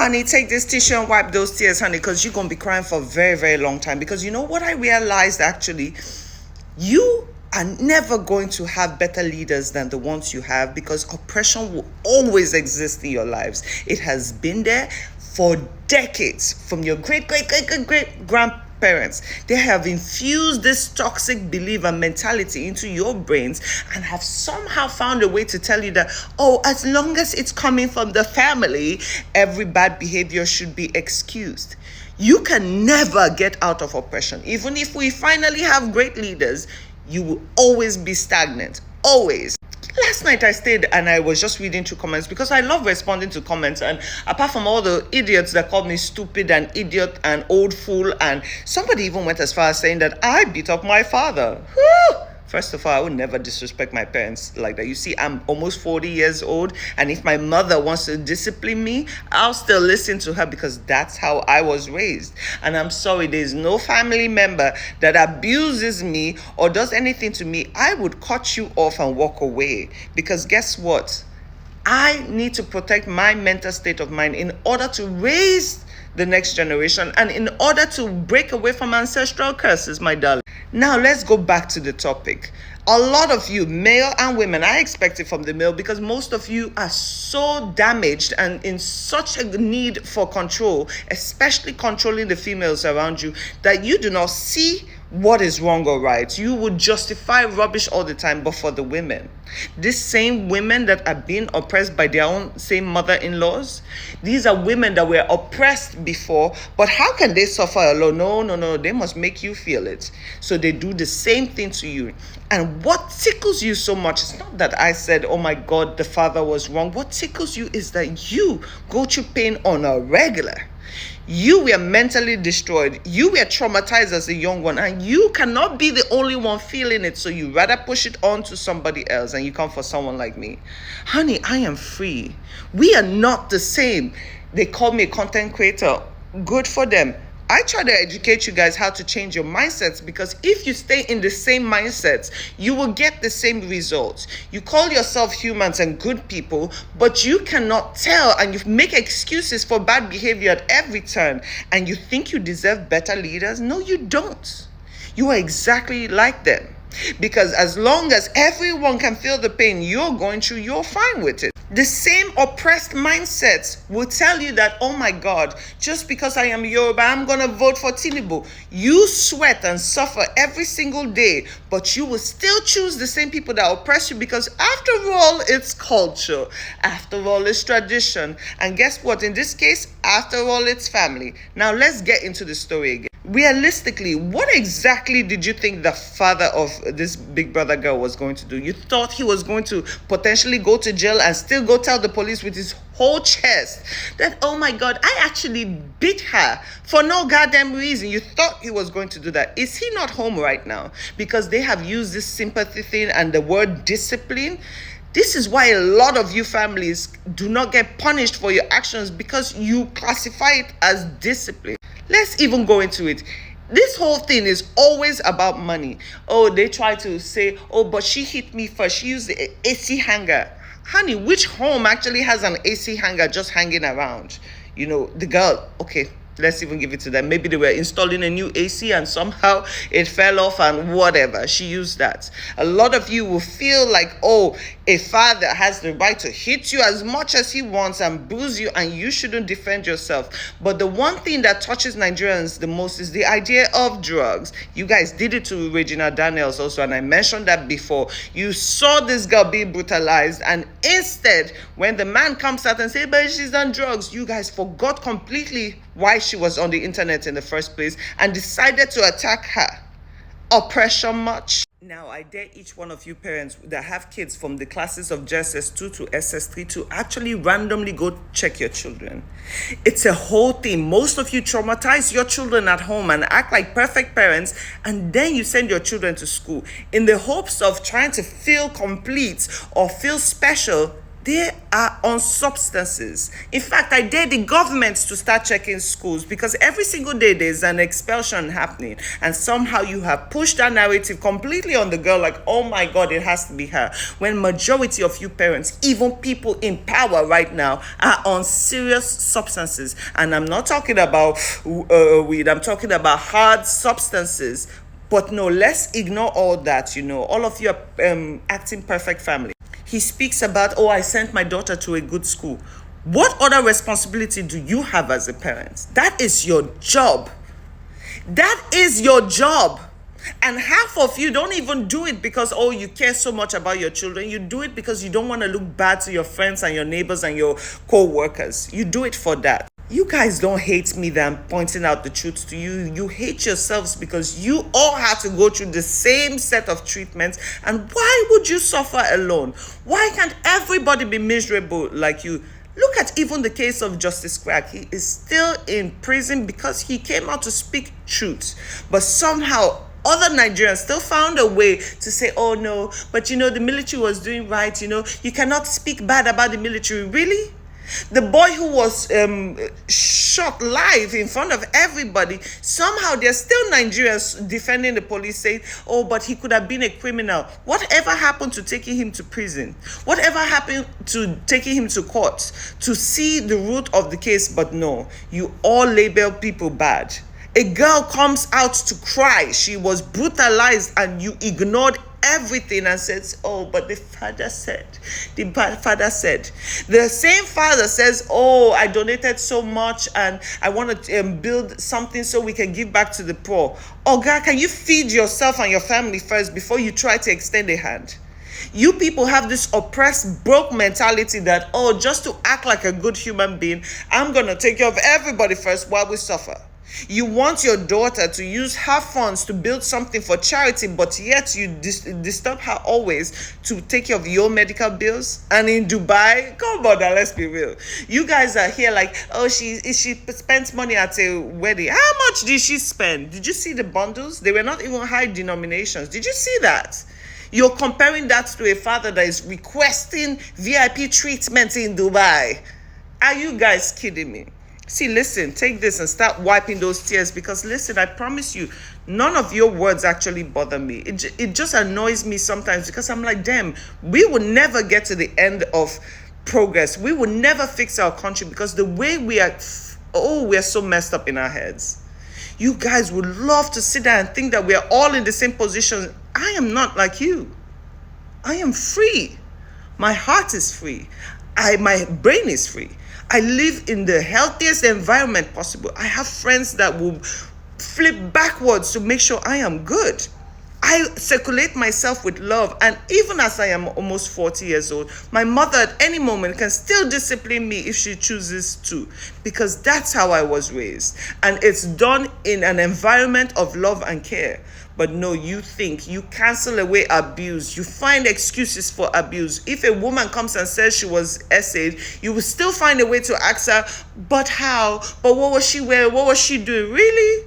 honey, take this tissue and wipe those tears, honey, because you're going to be crying for a very, very long time. Because you know what I realized actually? You are never going to have better leaders than the ones you have, because oppression will always exist in your lives. It has been there for decades, from your great grandparents. They have infused this toxic belief and mentality into your brains and have somehow found a way to tell you that, oh, as long as it's coming from the family, every bad behavior should be excused. You can never get out of oppression. Even if we finally have great leaders, you will always be stagnant. Always. Last night I stayed and I was just reading through comments because I love responding to comments, and apart from all the idiots that called me stupid and idiot and old fool, and somebody even went as far as saying that I beat up my father. Whew! First of all, I would never disrespect my parents like that. You see, I'm almost 40 years old, and if my mother wants to discipline me, I'll still listen to her because that's how I was raised. And I'm sorry, there's no family member that abuses me or does anything to me. I would cut you off and walk away, because guess what? I need to protect my mental state of mind in order to raise the next generation and in order to break away from ancestral curses, my darling. Now, let's go back to the topic. A lot of you, male and women, I expect it from the male because most of you are so damaged and in such a need for control, especially controlling the females around you, that you do not see what is wrong or right. You would justify rubbish all the time. But for the women, these same women that are being oppressed by their own same mother-in-laws, these are women that were oppressed before, but how can they suffer alone? No, they must make you feel it. So they do the same thing to you. And what tickles you so much is not that I said, oh my God, the father was wrong. What tickles you is that you go through pain on a regular. You were mentally destroyed. You were traumatized as a young one, and you cannot be the only one feeling it. So you rather push it on to somebody else, and you come for someone like me. Honey, I am free. We are not the same. They call me a content creator. Good for them. I try to educate you guys how to change your mindsets, because if you stay in the same mindsets, you will get the same results. You call yourself humans and good people, but you cannot tell, and you make excuses for bad behavior at every turn, and you think you deserve better leaders. No, you don't. You are exactly like them. Because as long as everyone can feel the pain you're going through, you're fine with it. The same oppressed mindsets will tell you that, oh my God, just because I am Yoruba, I'm going to vote for Tinubu. You sweat and suffer every single day, but you will still choose the same people that oppress you, because after all, it's culture. After all, it's tradition. And guess what? In this case, after all, it's family. Now let's get into the story again. Realistically, what exactly did you think the father of this Big Brother girl was going to do? You thought he was going to potentially go to jail and still go tell the police with his whole chest that, oh my God, I actually beat her for no goddamn reason. You thought he was going to do that. Is he not home right now? Because they have used this sympathy thing and the word discipline. This is why a lot of you families do not get punished for your actions, because you classify it as discipline. Let's even go into it. This whole thing is always about money. Oh, they try to say, oh, but she hit me first. She used the AC hanger. Honey, which home actually has an AC hanger just hanging around? You know, the girl, okay, let's even give it to them. Maybe they were installing a new AC and somehow it fell off and whatever. She used that. A lot of you will feel like, oh, a father has the right to hit you as much as he wants and bruise you, and you shouldn't defend yourself. But the one thing that touches Nigerians the most is the idea of drugs. You guys did it to Regina Daniels also, and I mentioned that before. You saw this girl being brutalized, and instead, when the man comes out and says, but she's on drugs, you guys forgot completely why she was on the internet in the first place and decided to attack her. Oppression much? Now, I dare each one of you parents that have kids from the classes of JSS2 to SS3 to actually randomly go check your children. It's a whole thing. Most of you traumatize your children at home and act like perfect parents, and then you send your children to school in the hopes of trying to feel complete or feel special. They are on substances. In fact, I dare the government to start checking schools, because every single day there's an expulsion happening, and somehow you have pushed that narrative completely on the girl, like, oh my God, it has to be her, when majority of you parents, even people in power right now, are on serious substances. And I'm not talking about weed, I'm talking about hard substances. But no, let's ignore all that. All of you are acting perfect family. He speaks about, oh, I sent my daughter to a good school. What other responsibility do you have as a parent? That is your job. That is your job. And half of you don't even do it because, oh, you care so much about your children. You do it because you don't want to look bad to your friends and your neighbors and your co-workers. You do it for that. You guys don't hate me that I'm pointing out the truth to you. You hate yourselves because you all have to go through the same set of treatments. And why would you suffer alone? Why can't everybody be miserable like you? Look at even the case of Justice Crack. He is still in prison because he came out to speak truth. But somehow other Nigerians still found a way to say, oh no, but the military was doing right. You cannot speak bad about the military. Really? The boy who was shot live in front of everybody, somehow there's still Nigerians defending the police, saying, oh, but he could have been a criminal. Whatever happened to taking him to prison? Whatever happened to taking him to court to see the root of the case? But no, you all label people bad. A girl comes out to cry. She was brutalized and you ignored everything and says, oh, but the father said. The same father says, oh, I donated so much and I want to build something so we can give back to the poor. Oh God, can you feed yourself and your family first before you try to extend a hand? You people have this oppressed, broke mentality that, oh, just to act like a good human being, I'm going to take care of everybody first while we suffer. You want your daughter to use her funds to build something for charity, but yet you disturb her always to take care of your medical bills. And in Dubai, come on now, let's be real. You guys are here like, oh, she spent money at a wedding. How much did she spend? Did you see the bundles? They were not even high denominations. Did you see that? You're comparing that to a father that is requesting VIP treatment in Dubai. Are you guys kidding me? See, listen, take this and start wiping those tears, because listen, I promise you, none of your words actually bother me. It just annoys me sometimes, because I'm like, damn, we will never get to the end of progress. We will never fix our country, because the way we are so messed up in our heads. You guys would love to sit there and think that we are all in the same position. I am not like you. I am free. My heart is free. My brain is free. I live in the healthiest environment possible. I have friends that will flip backwards to make sure I am good. I circulate myself with love. And even as I am almost 40 years old, my mother at any moment can still discipline me if she chooses to, because that's how I was raised. And it's done in an environment of love and care. But no, you think you cancel away abuse. You find excuses for abuse. If a woman comes and says she was essayed, you will still find a way to ask her, but how? But what was she wearing? What was she doing? Really?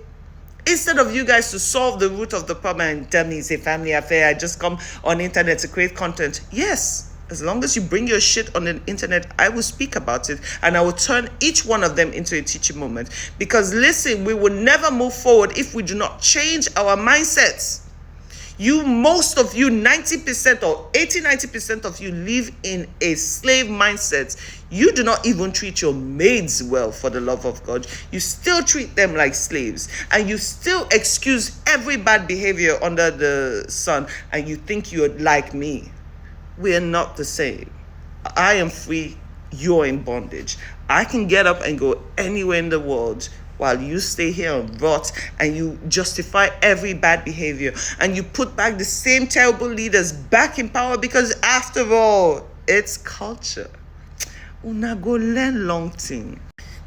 Instead of you guys to solve the root of the problem and tell me it's a family affair, I just come on the internet to create content. Yes. As long as you bring your shit on the internet, I will speak about it, and I will turn each one of them into a teaching moment. Because listen, we will never move forward if we do not change our mindsets. Most of you, 90% or 90% of you live in a slave mindset. You do not even treat your maids well, for the love of God. You still treat them like slaves, and you still excuse every bad behavior under the sun, and you think you're like me. We are not the same. I am free. You're in bondage. I can get up and go anywhere in the world while you stay here and rot, and you justify every bad behavior, and you put back the same terrible leaders back in power, because after all, it's culture. Una go learn long thing.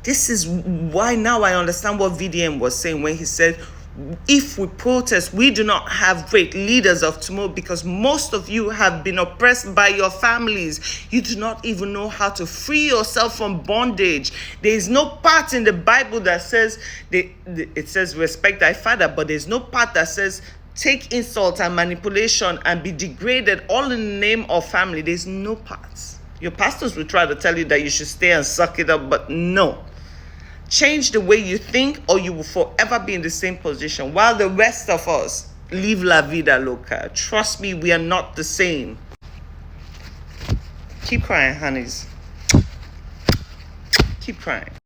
This is why now I understand what VDM was saying when he said, if we protest, we do not have great leaders of tomorrow, because most of you have been oppressed by your families. You do not even know how to free yourself from bondage. There is no part in the Bible that says, it says respect thy father, but there's no part that says take insult and manipulation and be degraded all in the name of family. There's no part. Your pastors will try to tell you that you should stay and suck it up, but no. Change the way you think, or you will forever be in the same position while the rest of us live la vida loca. Trust me, we are not the same. Keep crying, honeys. Keep crying.